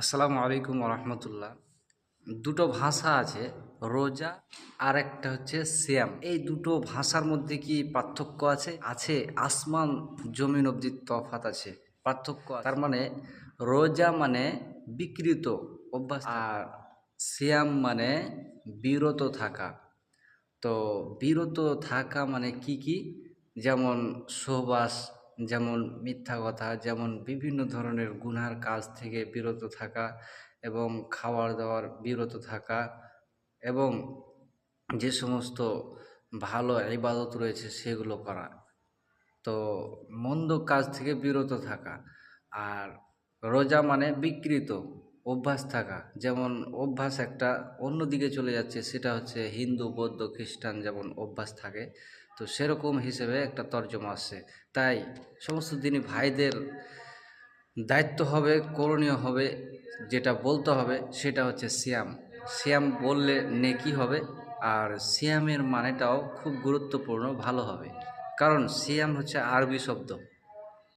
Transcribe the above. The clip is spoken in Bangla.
আসসালামু আলাইকুম রহমতুল্লাহ। দুটো ভাষা আছে, রোজা আর একটা হচ্ছে সিয়াম। এই দুটো ভাষার মধ্যে কি পার্থক্য আছে? আছে, আসমান জমিন অব্দি তফাত আছে, পার্থক্য আছে। তার মানে রোজা মানে বিকৃত অভ্যাস, আর সিয়াম মানে বিরত থাকা। তো বিরত থাকা মানে কি কি? যেমন সহবাস, যেমন মিথ্যা কথা, যেমন বিভিন্ন ধরনের গুনহার কাজ থেকে বিরত থাকা, এবং খাবার দাবার বিরত থাকা, এবং যে সমস্ত ভালো ইবাদত রয়েছে সেগুলো করা। তো মন্দ কাজ থেকে বিরত থাকা। আর রোজা মানে বিকৃত অভ্যাস থাকা, যেমন অভ্যাস একটা অন্যদিকে চলে যাচ্ছে, সেটা হচ্ছে হিন্দু বৌদ্ধ খ্রিস্টান যেমন অভ্যাস থাকে, তো সেরকম হিসেবে একটা তর্জমা আসছে। তাই সমস্ত দিনই ভাইদের দায়িত্ব হবে, করণীয় হবে, যেটা বলতে হবে সেটা হচ্ছে সিয়াম। সিয়াম বললে নেকি হবে, আর সিয়ামের মানেটাও খুব গুরুত্বপূর্ণ, ভালো হবে। কারণ সিয়াম হচ্ছে আরবি শব্দ।